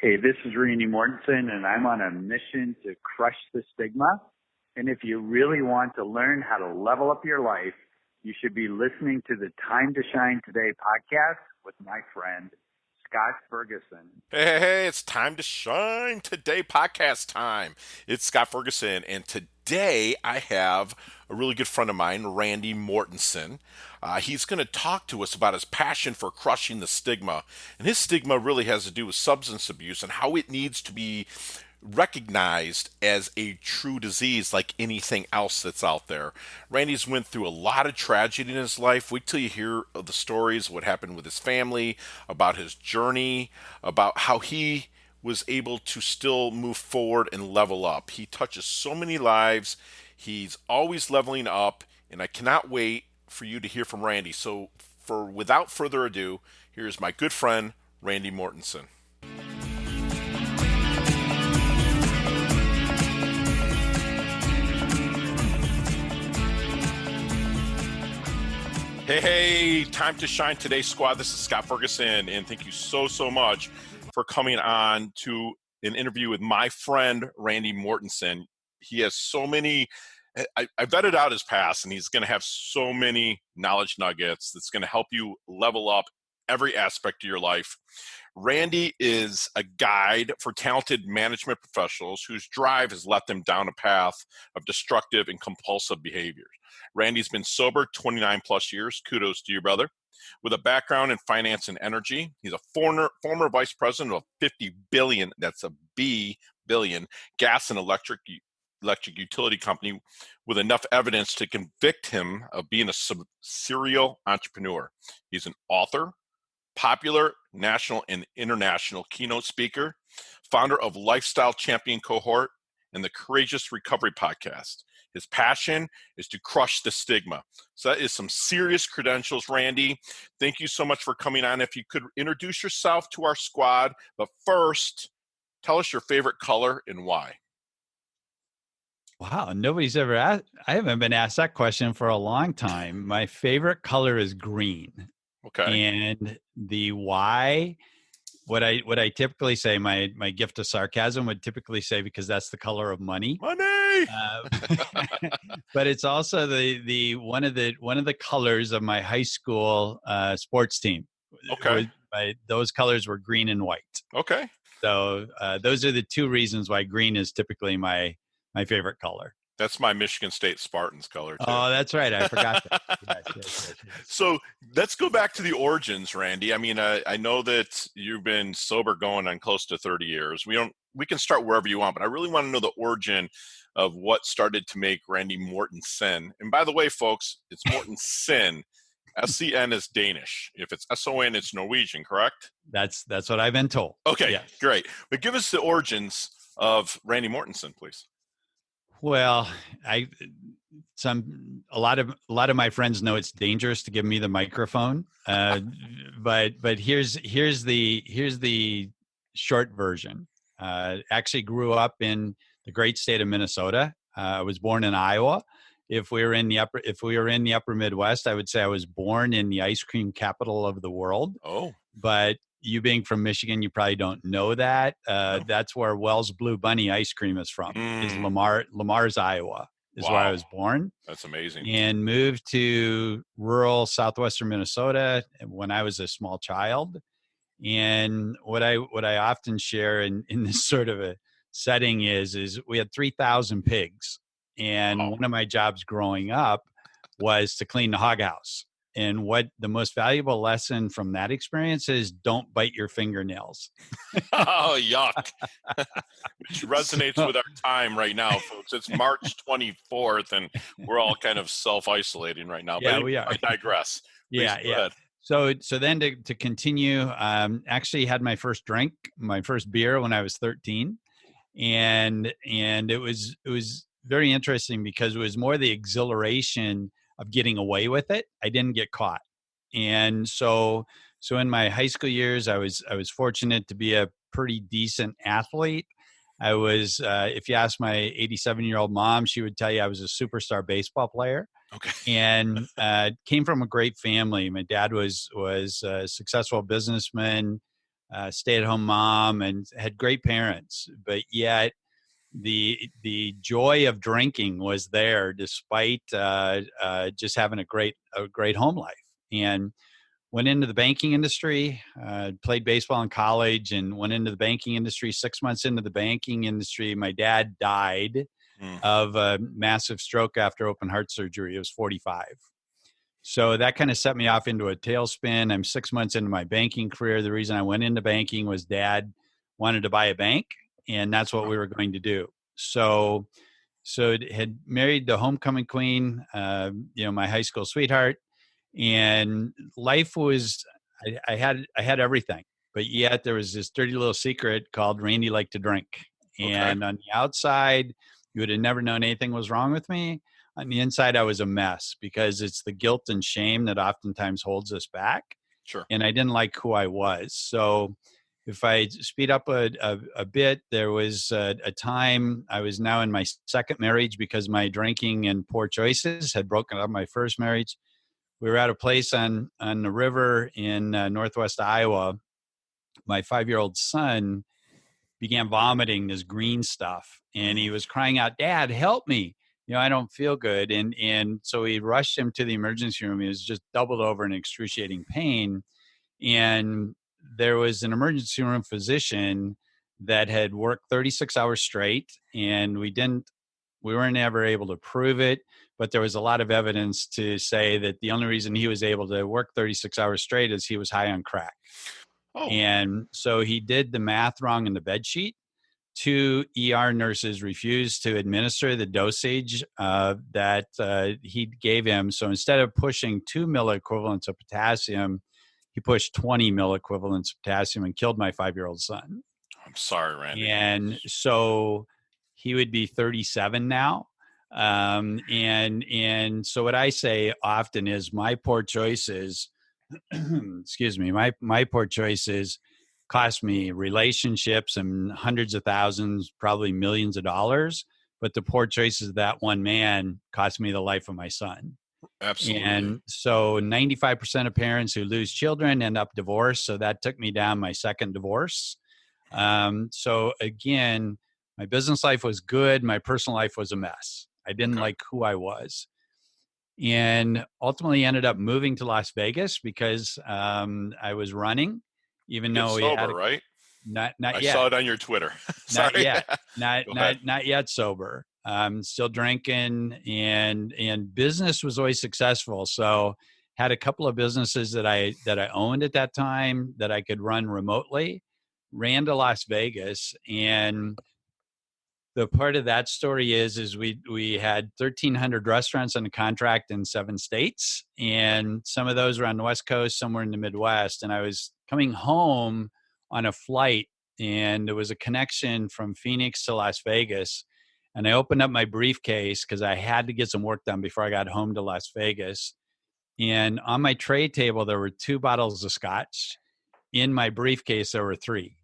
Hey, this is Randy Mortensen, and I'm on a mission to crush the stigma. And if you really want to learn how to level up your life, you should be listening to the Time to Shine Today podcast with my friend, Scott Ferguson. Hey, it's Time to Shine Today podcast time. It's Scott Ferguson, and today I have a really good friend of mine, Randy Mortensen. He's going to talk to us about his passion for crushing the stigma. And his stigma really has to do with substance abuse and how it needs to be recognized as a true disease like anything else that's out there. Randy's went through a lot of tragedy in his life. Wait till you hear the stories, what happened with his family, about his journey, about how he was able to still move forward and level up. He touches so many lives. He's always leveling up, and I cannot wait for you to hear from Randy. So without further ado, here's my good friend, Randy Mortensen. Hey, Time to Shine Today, squad. This is Scott Ferguson, and thank you so much for coming on to an interview with my friend, Randy Mortensen. He has so many, I vetted out his past, and he's going to have so many knowledge nuggets that's going to help you level up every aspect of your life. Randy is a guide for talented management professionals whose drive has led them down a path of destructive and compulsive behaviors. Randy's been sober 29 plus years. Kudos to you, brother. With a background in finance and energy, he's a former vice president of 50 billion, that's a B billion, gas and electric utility company, with enough evidence to convict him of being a serial entrepreneur. He's an author, popular national and international keynote speaker, founder of Lifestyle Champion Cohort and the Courageous Recovery Podcast. His passion is to crush the stigma. So that is some serious credentials, Randy. Thank you so much for coming on. If you could introduce yourself to our squad, but first, tell us your favorite color and why. Wow, nobody's ever asked. I haven't been asked that question for a long time. My favorite color is green. Okay. And the why, what I typically say, my gift of sarcasm would typically say, because that's the color of money. Money. But it's also the one of the colors of my high school sports team. Okay. Those colors were green and white. Okay. So those are the two reasons why green is typically my favorite color. That's my Michigan State Spartans color, too. Oh, that's right. I forgot that. Yes. So let's go back to the origins, Randy. I mean, I know that you've been sober going on close to 30 years. We can start wherever you want, but I really want to know the origin of what started to make Randy Mortensen. And by the way, folks, it's Mortensen. S-C-N is Danish. If it's S-O-N, it's Norwegian, correct? That's what I've been told. Okay, yes. Great. But give us the origins of Randy Mortensen, please. Well, a lot of my friends know it's dangerous to give me the microphone, but here's the short version. Actually, grew up in the great state of Minnesota. I was born in Iowa. If we were in the upper Midwest, I would say I was born in the ice cream capital of the world. Oh, but you being from Michigan, you probably don't know that. That's where Wells Blue Bunny ice cream is from. Is Lamar's, Iowa, is where I was born. That's amazing. And moved to rural southwestern Minnesota when I was a small child. And what I often share in this sort of a setting is we had 3,000 pigs. And one of my jobs growing up was to clean the hog house. And what the most valuable lesson from that experience is, don't bite your fingernails. Oh, yuck. Which resonates with our time right now, folks. It's March 24th, and we're all kind of self-isolating right now. Yeah, but we are. I digress. Yeah. So then to continue, actually had my first beer when I was 13. And it was very interesting because it was more the exhilaration of getting away with it. I didn't get caught. And so in my high school years, I was fortunate to be a pretty decent athlete. I was, if you ask my 87-year-old mom, she would tell you I was a superstar baseball player. Okay. And came from a great family. My dad was a successful businessman, stay-at-home mom, and had great parents, but yet the joy of drinking was there despite just having a great home life. And went into the banking industry, played baseball in college, and went into the banking industry. 6 months into the banking industry, my dad died of a massive stroke after open heart surgery. He was 45. So that kind of set me off into a tailspin. I'm 6 months into my banking career. The reason I went into banking was Dad wanted to buy a bank, and that's what we were going to do. So had married the homecoming queen, my high school sweetheart, and life was, I had everything, but yet there was this dirty little secret called Randy liked to drink. And on the outside, you would have never known anything was wrong with me. On the inside, I was a mess because it's the guilt and shame that oftentimes holds us back. Sure. And I didn't like who I was. So if I speed up a bit, there was a time I was now in my second marriage because my drinking and poor choices had broken up my first marriage. We were at a place on the river in northwest Iowa. My 5-year-old son began vomiting this green stuff, and he was crying out, "Dad, help me. I don't feel good." And so we rushed him to the emergency room. He was just doubled over in excruciating pain. And there was an emergency room physician that had worked 36 hours straight, and we weren't ever able to prove it, but there was a lot of evidence to say that the only reason he was able to work 36 hours straight is he was high on crack. Oh. And so he did the math wrong in the bed sheet. 2 ER nurses refused to administer the dosage that he gave him. So instead of pushing 2 milliequivalents of potassium, he pushed 20 milliequivalents of potassium and killed my 5-year-old son. I'm sorry, Randy. And so he would be 37 now. And so what I say often is my poor choices, excuse me, my poor choices cost me relationships and hundreds of thousands, probably millions of dollars. But the poor choices of that one man cost me the life of my son. Absolutely. And so 95% of parents who lose children end up divorced. So that took me down my second divorce. So again, my business life was good. My personal life was a mess. I didn't like who I was. And ultimately ended up moving to Las Vegas because I was running, even though we sober, had right? Not I yet. saw it on your Twitter. Not yet. Not yet sober. Still drinking, and business was always successful. So had a couple of businesses that I owned at that time that I could run remotely. Ran to Las Vegas, and the part of that story is we had 1,300 restaurants under contract in 7 states, and some of those were on the West Coast, somewhere in the Midwest. And I was coming home on a flight, and there was a connection from Phoenix to Las Vegas. And I opened up my briefcase because I had to get some work done before I got home to Las Vegas. And on my tray table, there were 2 bottles of scotch. In my briefcase, there were 3.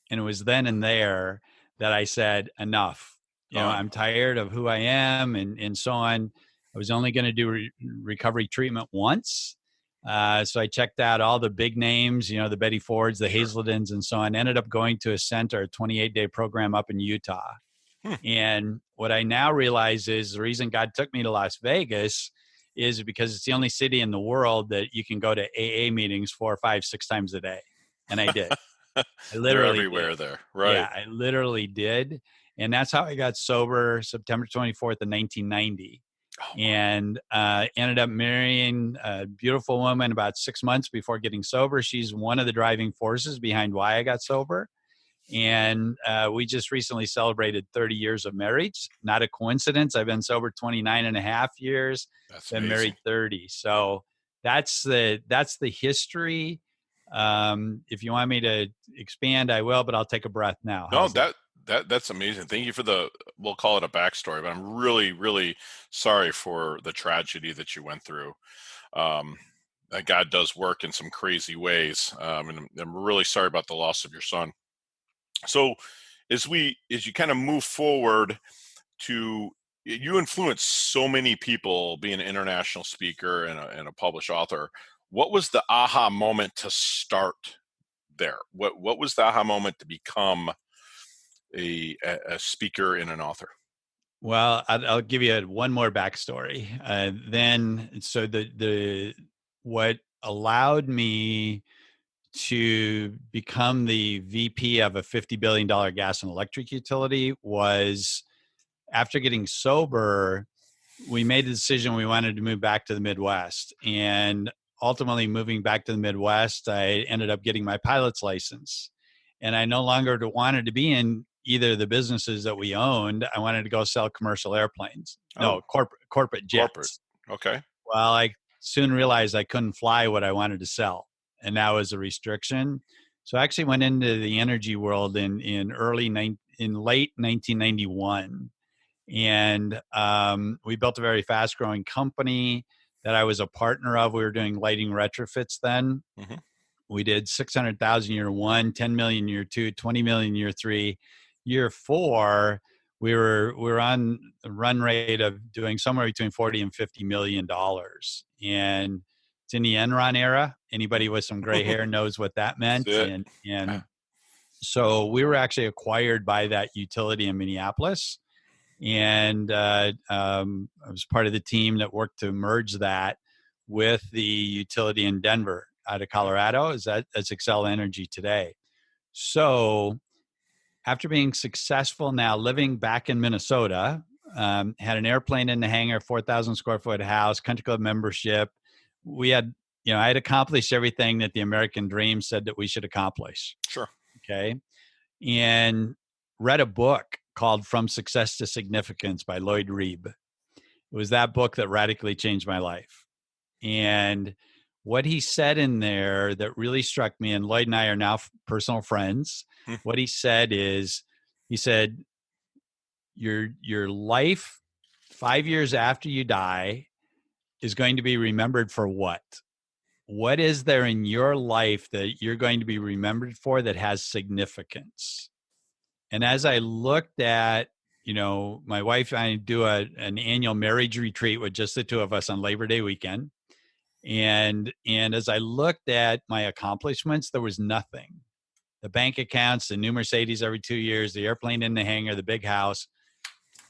And it was then and there that I said, enough. I'm tired of who I am and so on. I was only going to do recovery treatment once. So I checked out all the big names, the Betty Fords, the Hazeldens, and so on. Ended up going to a 28-day program up in Utah. And what I now realize is the reason God took me to Las Vegas is because it's the only city in the world that you can go to AA meetings 4, 5, 6 times a day. And I did. I literally They're everywhere there. Right. Yeah, I literally did. And that's how I got sober, September 24th of 1990. And ended up marrying a beautiful woman about 6 months before getting sober. She's one of the driving forces behind why I got sober. And we just recently celebrated 30 years of marriage. Not a coincidence. I've been sober 29 and a half years. That's been amazing. Married 30. So that's the history. If you want me to expand, I will, but I'll take a breath now. No, that's amazing. Thank you for we'll call it a backstory, but I'm really, really sorry for the tragedy that you went through. God does work in some crazy ways. And I'm really sorry about the loss of your son. So as you kind of move forward you influence so many people being an international speaker and a published author. What was the aha moment to start there? What was the aha moment to become a speaker and an author? Well, I'll give you one more backstory. So what allowed me to become the VP of a $50 billion gas and electric utility was after getting sober, we made the decision we wanted to move back to the Midwest. And ultimately moving back to the Midwest, I ended up getting my pilot's license. And I no longer wanted to be in either of the businesses that we owned. I wanted to go sell commercial airplanes. No, corporate jets. Corporate. Okay. Well, I soon realized I couldn't fly what I wanted to sell, and that was a restriction. So I actually went into the energy world in late 1991, and we built a very fast growing company that I was a partner of. We were doing lighting retrofits then. Mm-hmm. We did 600,000 year one, 10 million year two, 20 million year three. Year four, we were on a run rate of doing somewhere between 40 and $50 million. And it's in the Enron era. Anybody with some gray hair knows what that meant. And so we were actually acquired by that utility in Minneapolis. And I was part of the team that worked to merge that with the utility in Denver out of Colorado. That's Excel Energy today. So after being successful now living back in Minnesota, had an airplane in the hangar, 4,000 square foot house, country club membership. I had accomplished everything that the American dream said that we should accomplish. Sure. Okay. And read a book called From Success to Significance by Lloyd Reeb. It was that book that radically changed my life. And what he said in there that really struck me, and Lloyd and I are now personal friends. What he said is, he said, your life 5 years after you die is going to be remembered for what? What is there in your life that you're going to be remembered for that has significance? And as I looked at, my wife and I do an annual marriage retreat with just the two of us on Labor Day weekend. And as I looked at my accomplishments, there was nothing. The bank accounts, the new Mercedes every 2 years, the airplane in the hangar, the big house,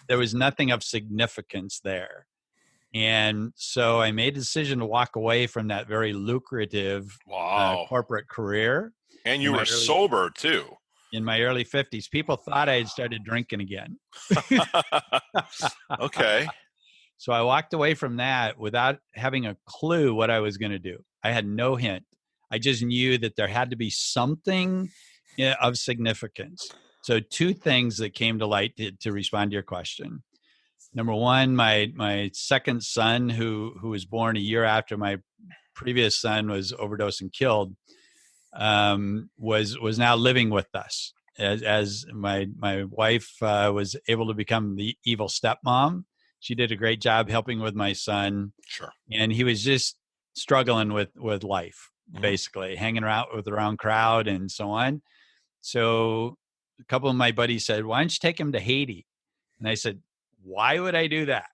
there was nothing of significance there. And so I made a decision to walk away from that very lucrative corporate career. And you were sober too. In my early 50s. People thought I had started drinking again. Okay. So I walked away from that without having a clue what I was going to do. I had no hint. I just knew that there had to be something of significance. So two things that came to light to respond to your question. Number one, my second son, who was born a year after my previous son was overdosed and killed, was now living with us as my wife was able to become the evil stepmom. She did a great job helping with my son. Sure. And he was just struggling with life, basically hanging around with the wrong crowd and so on. So a couple of my buddies said, "Why don't you take him to Haiti?" And I said, "Why would I do that?"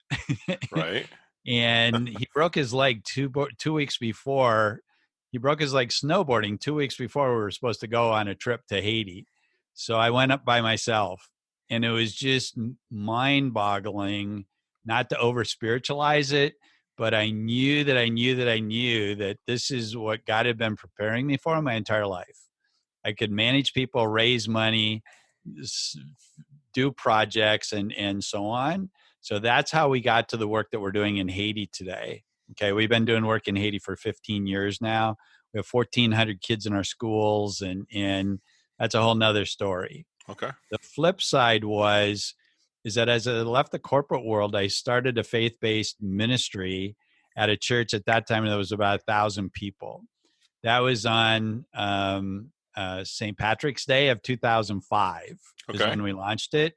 Right. And he broke his leg 2 weeks before. He broke his leg snowboarding 2 weeks before we were supposed to go on a trip to Haiti. So I went up by myself, and it was just mind-boggling, not to over-spiritualize it, but I knew that this is what God had been preparing me for my entire life. I could manage people, raise money, do projects, and so on. So that's how we got to the work that we're doing in Haiti today. Okay, we've been doing work in Haiti for 15 years now. We have 1,400 kids in our schools, and that's a whole nother story. Okay. The flip side is that as I left the corporate world, I started a faith-based ministry at a church at that time that was about 1,000 people. That was on St. Patrick's Day of 2005 is when we launched it.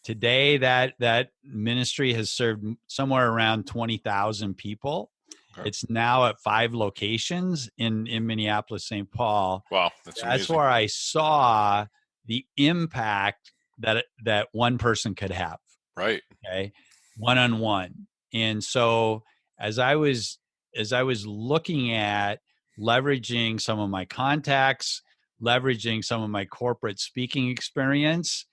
Today, that ministry has served somewhere around 20,000 people. Okay. It's now at 5 locations in Minneapolis, St. Paul. Wow, that's amazing. Where I saw the impact that one person could have. Right. Okay. One-on-one. And so as I was looking at leveraging some of my contacts, leveraging some of my corporate speaking experience,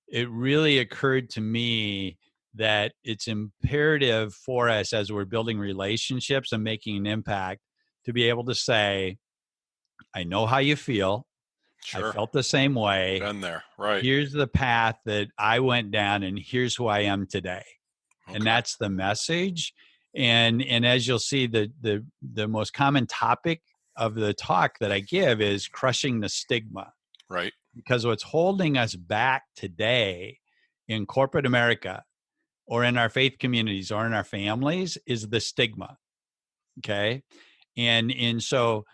it really occurred to me that it's imperative for us as we're building relationships and making an impact to be able to say, I know how you feel. I Sure. felt the same way. Been there. Right. Here's the path that I went down, and here's who I am today. And Okay. that's the message. And as you'll see, the most common topic of the talk that I give is crushing the stigma. Right. Because what's holding us back today in corporate America or in our faith communities or in our families is the stigma. Okay. And so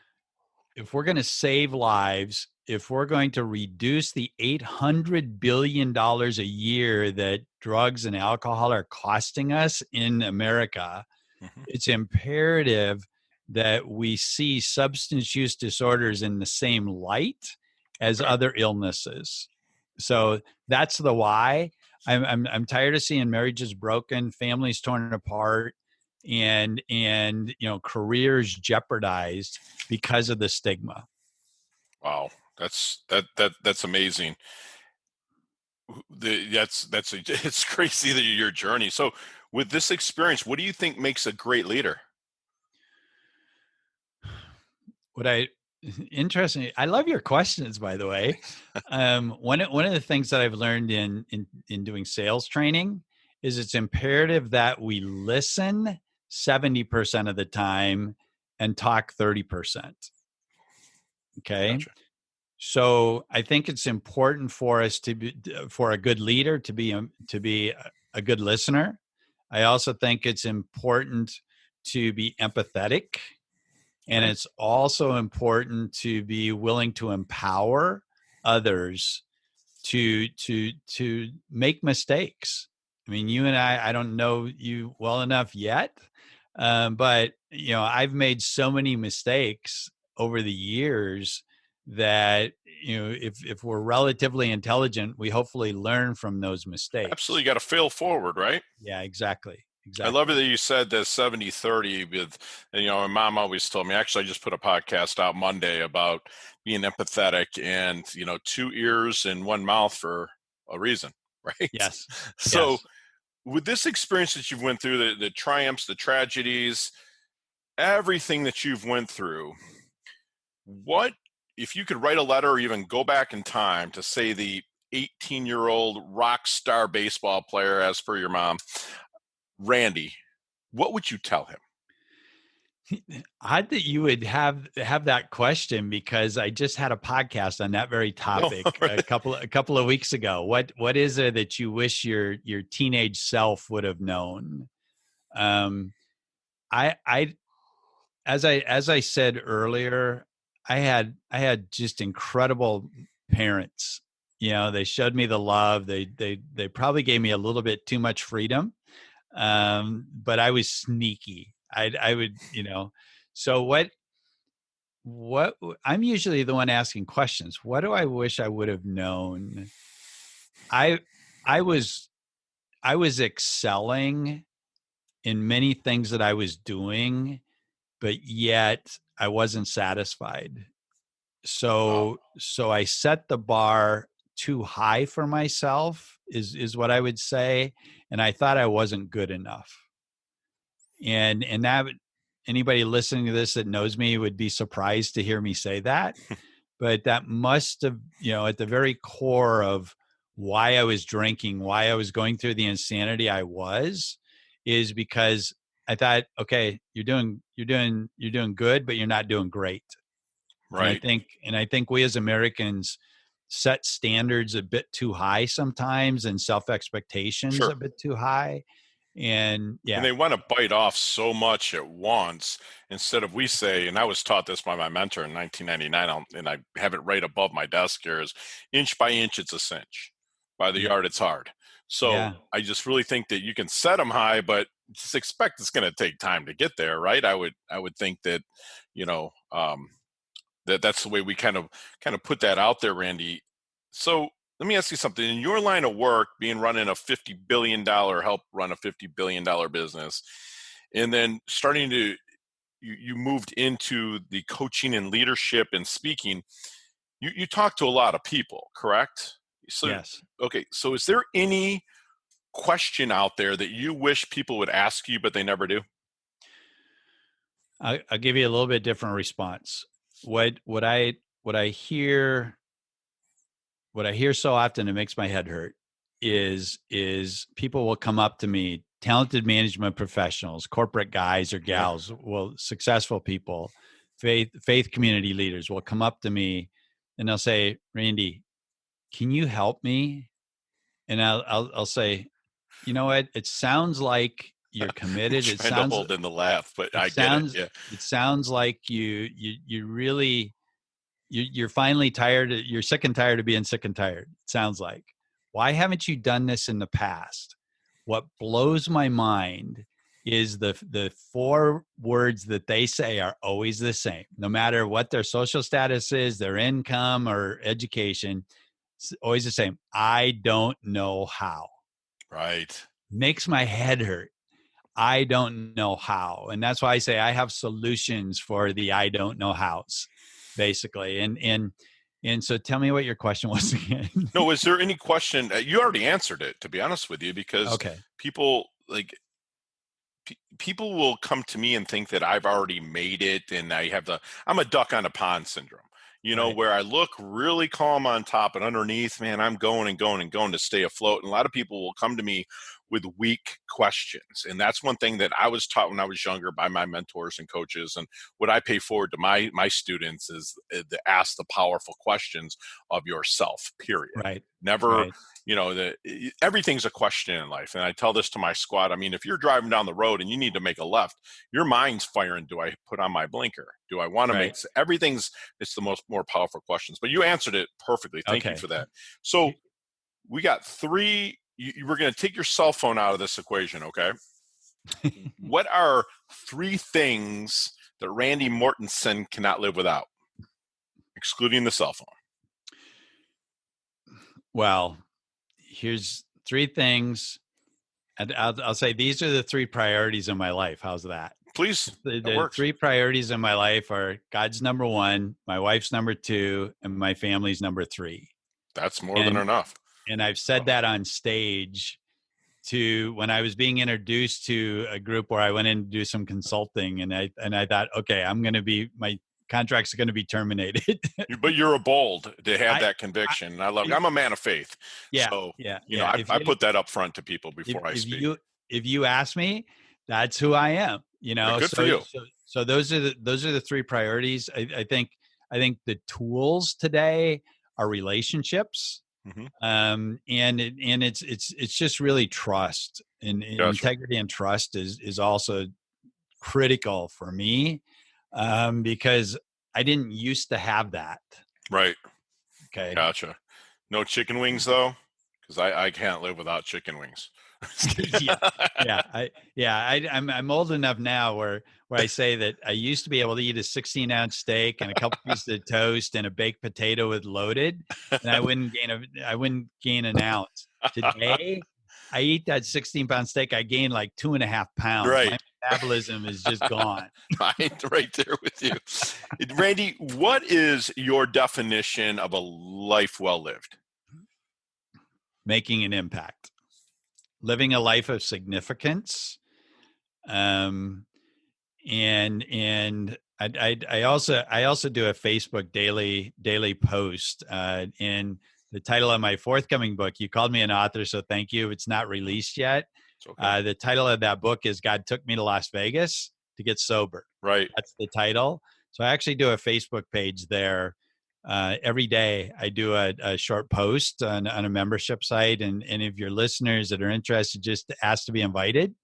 if we're going to save lives, if we're going to reduce the $800 billion a year that drugs and alcohol are costing us in America, Mm-hmm. it's imperative that we see substance use disorders in the same light as Okay. other illnesses. So that's the why. I'm tired of seeing marriages broken, families torn apart, and careers jeopardized because of the stigma. Wow. That's amazing. It's crazy that your journey. So with this experience, what do you think makes a great leader? Interesting. I love your questions, by the way. One of the things that I've learned in doing sales training is it's imperative that we listen 70% of the time and talk 30%. Okay. Gotcha. So I think it's important for us for a good leader to be a good listener. I also think it's important to be empathetic, and Okay. it's also important to be willing to empower others to make mistakes. I mean, you and I don't know you well enough yet, but I've made so many mistakes over the years that if we're relatively intelligent, we hopefully learn from those Absolutely. mistakes. You got to fail forward, right? Yeah, exactly. I love it Exactly. that you said that 70-30 with, my mom always told me, actually, I just put a podcast out Monday about being empathetic and, 2 ears and 1 mouth for a reason, right? Yes. So Yes. with this experience that you've went through, the triumphs, the tragedies, everything that you've went through, what, if you could write a letter or even go back in time to say the 18-year-old rock star baseball player, as per your mom, Randy, what would you tell him? Odd that you would have that question, because I just had a podcast on that very No, topic a couple of weeks ago. What is it that you wish your teenage self would have known? I as I said earlier, I had just incredible parents. They showed me the love. They probably gave me a little bit too much freedom, but I was sneaky. I would. So I'm usually the one asking questions. What do I wish I would have known? I I was I was excelling in many things that I was doing, but yet I wasn't satisfied. wow, So I set the bar too high for myself is what I would say, and I thought I wasn't good enough. And that anybody listening to this that knows me would be surprised to hear me say that, but that must have, at the very core of why I was drinking, why I was going through the insanity I was, is because I thought, okay, you're doing good, but you're not doing great. And I right, think and I think we as Americans set standards a bit too high sometimes, and self expectations sure. a bit too high. And And yeah, they want to bite off so much at once instead of, we say, and I was taught this by my mentor in 1999, and I have it right above my desk here, is inch by inch, it's a cinch. By the yeah, yard, it's hard. So yeah. I just really think that you can set them high, but just expect it's going to take time to get there, right? I would think that, you know, um, that's the way we kind of put that out there, Randy. So let me ask you something. In your line of work, being running a help run a $50 billion business, and then starting to you moved into the coaching and leadership and speaking. you talk to a lot of people, correct? So, Yes. okay. So is there any question out there that you wish people would ask you, but they never do? I'll give you a little bit different response. What I hear so often, it makes my head hurt, is people will come up to me, talented management professionals, corporate guys or gals, well, successful people, faith community leaders will come up to me and they'll say, Randy, can you help me? And I'll say, you know what? It sounds like you're committed. It Trying to sounds hold in the laugh, but I get it. sounds Yeah. it sounds like you really you're finally tired. You're sick and tired of being sick and tired. It sounds like. Why haven't you done this in the past? What blows my mind is the four words that they say are always the same, no matter what their social status is, their income or education. It's always the same. I don't know how. Right. Makes my head hurt. I don't know how. And that's why I say I have solutions for the I don't know hows, basically. And so tell me what your question was again. No, is there any question? You already answered it, to be honest with you, because Okay. people people will come to me and think that I've already made it and I'm a duck on a pond syndrome, Right. where I look really calm on top and underneath, man, I'm going and going and going to stay afloat. And a lot of people will come to me with weak questions. And that's one thing that I was taught when I was younger by my mentors and coaches. And what I pay forward to my students is to ask the powerful questions of yourself, period. Right. Never, Right. Everything's a question in life. And I tell this to my squad. I mean, if you're driving down the road and you need to make a left, your mind's firing. Do I put on my blinker? Do I want to Right. it's the more powerful questions, but you answered it perfectly. Thank you for that. So we got three. We're going to take your cell phone out of this equation. Okay. What are three things that Randy Mortensen cannot live without, excluding the cell phone? Well, here's three things. And I'll say these are the three priorities in my life. How's that? Please. The three priorities in my life are God's number one, my wife's number two, and my family's number three. That's more than enough. And I've said that on stage when I was being introduced to a group where I went in to do some consulting, and I thought, okay, my contract's going to be terminated. But you're a bold to have that conviction. I'm a man of faith. Yeah. So, yeah. I put that up front to people before I speak. If you ask me, that's who I am. Good for you. So those are the three priorities. I think the tools today are relationships. Mm-hmm. And it's just really trust, and integrity and trust is also critical for me, because I didn't used to have that. Right. Okay. Gotcha. No chicken wings though, because I can't live without chicken wings. I'm old enough now where I say that I used to be able to eat a 16-ounce steak and a couple pieces of toast and a baked potato with loaded, and I wouldn't gain an ounce. Today, I eat that 16-pound steak, I gain like 2.5 pounds. Right. My metabolism is just gone. I'm right there with you. Randy, what is your definition of a life well lived? Making an impact. Living a life of significance, and I also do a Facebook daily post, and the title of my forthcoming book. You called me an author, so thank you. It's not released yet. Okay. The title of that book is "God Took Me to Las Vegas to Get Sober." Right. That's the title. So I actually do a Facebook page there. Every day I do a short post on a membership site. And if your listeners that are interested, just ask to be invited,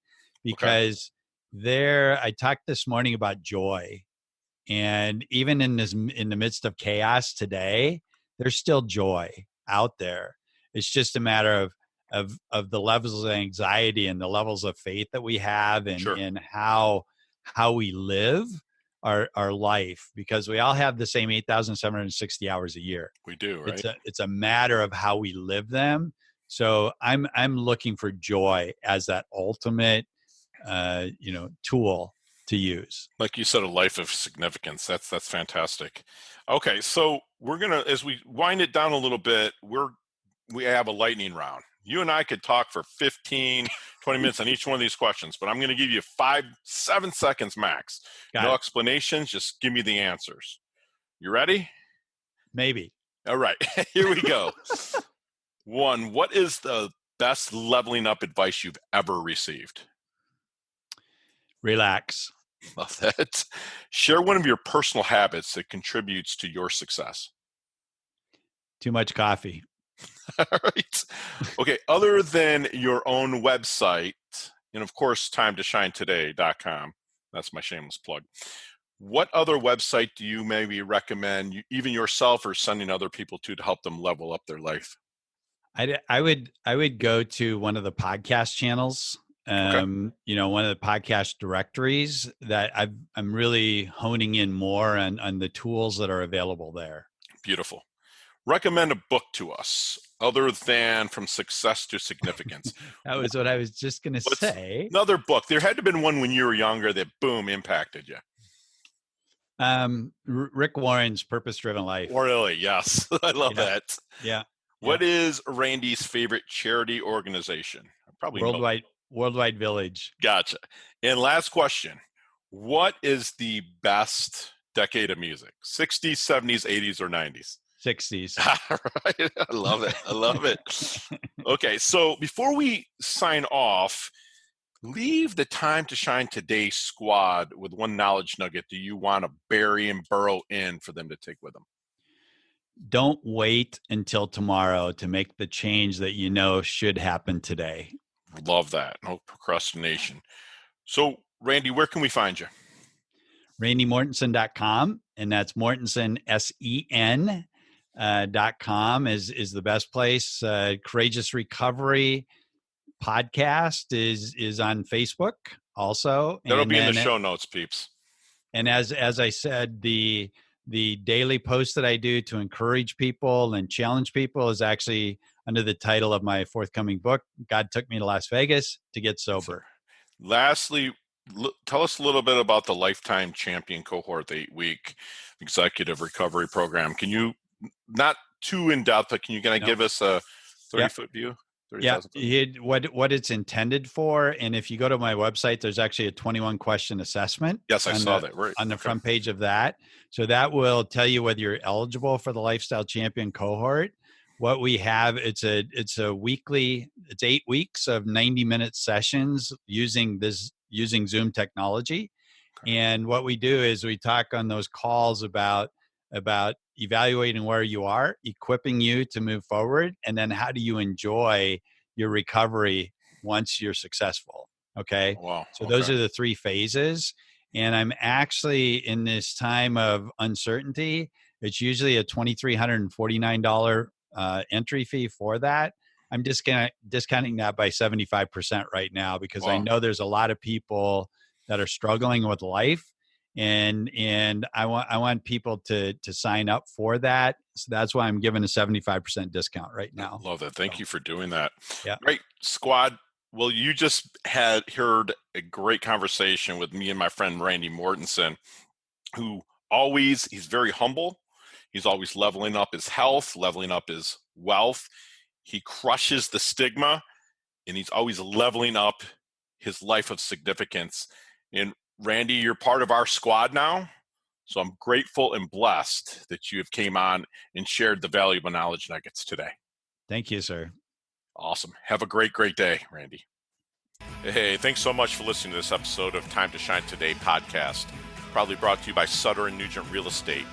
because there I talked this morning about joy, and even in the midst of chaos today, there's still joy out there. It's just a matter of the levels of anxiety and the levels of faith that we have, and how we live our life, because we all have the same 8,760 hours a year. We do, right? It's a matter of how we live them. So I'm looking for joy as that ultimate tool to use. Like you said, a life of significance. That's fantastic. Okay, so we're gonna, as we wind it down a little bit, we have a lightning round. You and I could talk for 15, 20 minutes on each one of these questions, but I'm going to give you 7 seconds max. Got No it. explanations, just give me the answers. You ready? Maybe. All right, here we go. One, what is the best leveling up advice you've ever received? Relax. Love that. Share one of your personal habits that contributes to your success. Too much coffee. All right. Okay. Other than your own website, and of course, timetoshinetoday.com, that's my shameless plug. What other website do you maybe recommend, even yourself or sending other people to help them level up their life? I would go to one of the podcast channels. Okay. One of the podcast directories that I'm really honing in more on the tools that are available there. Beautiful. Recommend a book to us other than From Success to Significance. That was what I was just going to say. Another book. There had to have been one when you were younger that, boom, impacted you. Rick Warren's Purpose Driven Life. Really? Yes. I love that. Yeah. What is Randy's favorite charity organization? Probably Worldwide Village. Gotcha. And last question. What is the best decade of music? 60s, 70s, 80s, or 90s? 60s. Right. I love it. I love it. Okay. So before we sign off, leave the Time to Shine Today squad with one knowledge nugget that you want to bury and burrow in for them to take with them. Don't wait until tomorrow to make the change that you know should happen today. Love that. No procrastination. So, Randy, where can we find you? RandyMortensen.com, and that's Mortensen, SEN. .com is the best place. Courageous Recovery podcast is on Facebook also. That'll be in the show notes, peeps. And as I said, the daily post that I do to encourage people and challenge people is actually under the title of my forthcoming book, God Took Me to Las Vegas to Get Sober. Lastly, tell us a little bit about the Lifetime Champion Cohort, the 8-week executive recovery program. Can you, not too in depth, but can you kind of give us a 30-foot view? 30, what it's intended for. And if you go to my website, there's actually a 21 question assessment. Yes, I saw that. Right. On the front page of that. So that will tell you whether you're eligible for the Lifestyle Champion Cohort. What we have, it's 8 weeks of 90-minute sessions using Zoom technology. Okay. And what we do is we talk on those calls about evaluating where you are, equipping you to move forward, and then how do you enjoy your recovery once you're successful. Okay. Wow. So those are the 3 phases. And I'm actually, in this time of uncertainty, it's usually a $2,349 entry fee for that. I'm discounting that by 75% right now because I know there's a lot of people that are struggling with life. And I want people to sign up for that. So that's why I'm giving a 75% discount right now. I love that. Thank you for doing that. Yeah. Great, squad. Well, you just heard a great conversation with me and my friend Randy Mortensen, who he's very humble. He's always leveling up his health, leveling up his wealth. He crushes the stigma, and he's always leveling up his life of significance. And Randy, you're part of our squad now, so I'm grateful and blessed that you have came on and shared the valuable knowledge nuggets today. Thank you, sir. Awesome. Have a great, great day, Randy. Hey, thanks so much for listening to this episode of Time to Shine Today podcast, proudly brought to you by Sutter & Nugent Real Estate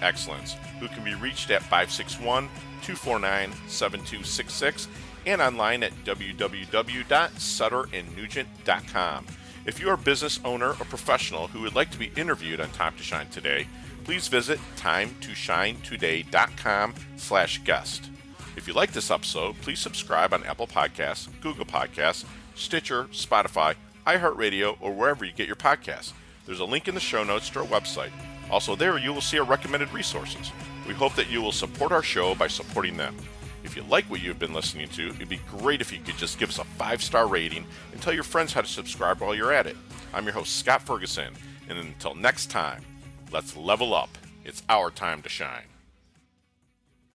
Excellence, who can be reached at 561-249-7266 and online at www.sutterandnugent.com. If you are a business owner or professional who would like to be interviewed on Time to Shine Today, please visit timetoshinetoday.com/guest. If you like this episode, please subscribe on Apple Podcasts, Google Podcasts, Stitcher, Spotify, iHeartRadio, or wherever you get your podcasts. There's a link in the show notes to our website. Also there, you will see our recommended resources. We hope that you will support our show by supporting them. If you like what you've been listening to, it'd be great if you could just give us a 5-star rating and tell your friends how to subscribe while you're at it. I'm your host, Scott Ferguson, and until next time, let's level up It's our time to shine.